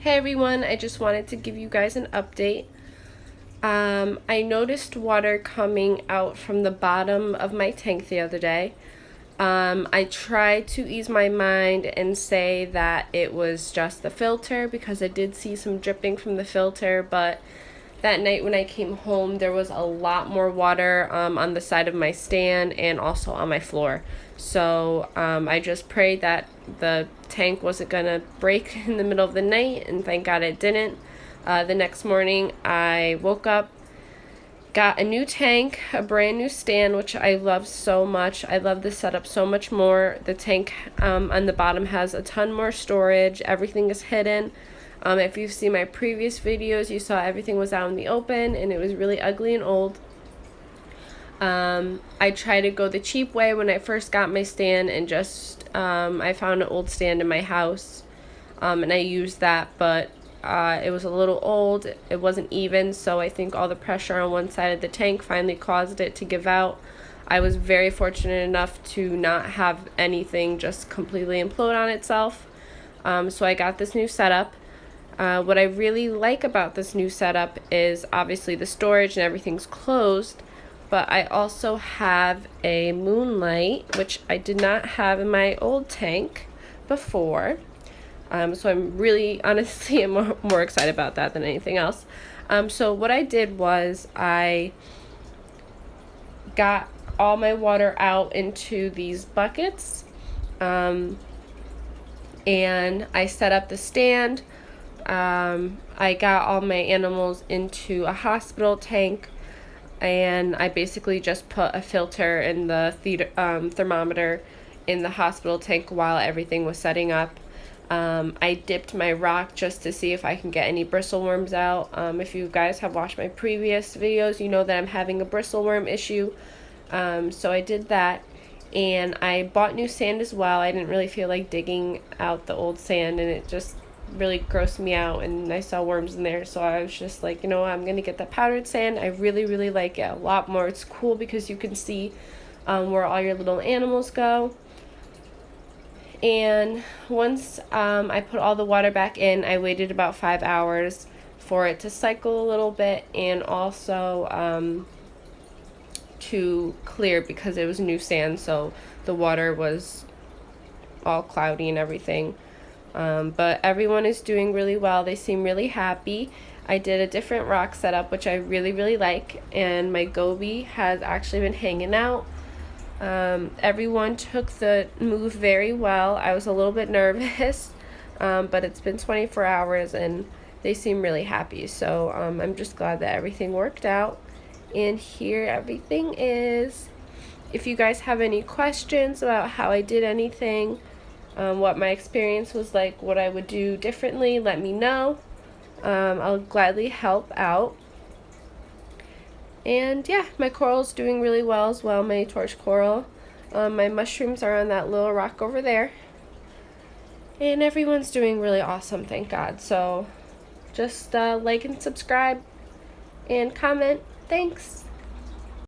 Hey everyone, I just wanted to give you guys an update. I noticed water coming out from the bottom of my tank the other day. I tried to ease my mind and say that it was just the filter because I did see some dripping from the filter, but that night when I came home, there was a lot more water on the side of my stand and also on my floor. So I just prayed that the tank wasn't gonna break in the middle of the night, and thank God it didn't. The next morning, I woke up, got a new tank, a brand new stand, which I love so much. I love the setup so much more. The tank on the bottom has a ton more storage. Everything is hidden. If you've seen my previous videos, you saw everything was out in the open and it was really ugly and old. I tried to go the cheap way when I first got my stand and just I found an old stand in my house and I used that, but it was a little old, it wasn't even, so I think all the pressure on one side of the tank finally caused it to give out. I was very fortunate enough to not have anything just completely implode on itself, so I got this new setup. What I really like about this new setup is obviously the storage and everything's closed, but I also have a moonlight, which I did not have in my old tank before. So I'm really, honestly, I'm more excited about that than anything else. So what I did was I got all my water out into these buckets, and I set up the stand. I got all my animals into a hospital tank, and I basically just put a filter in the thermometer in the hospital tank while everything was setting up. I dipped my rock just to see if I can get any bristleworms out. If you guys have watched my previous videos, you know that I'm having a bristleworm issue. So I did that, and I bought new sand as well. I didn't really feel like digging out the old sand, and it just really grossed me out, and I saw worms in there, so I was just like, you know what, I'm gonna get that powdered sand. I really like it a lot more. It's cool because you can see where all your little animals go. And once I put all the water back in, I waited about 5 hours for it to cycle a little bit, and also to clear because it was new sand, so the water was all cloudy and everything. But everyone is doing really well. They seem really happy. I did a different rock setup, which I really like, and my goby has actually been hanging out. Everyone took the move very well. I was a little bit nervous, but it's been 24 hours and they seem really happy. So I'm just glad that everything worked out. And here everything is. If you guys have any questions about how I did anything, what my experience was like, what I would do differently, let me know. I'll gladly help out. And yeah, my coral's doing really well as well, my torch coral. My mushrooms are on that little rock over there. And everyone's doing really awesome, thank God. So just like and subscribe and comment. Thanks.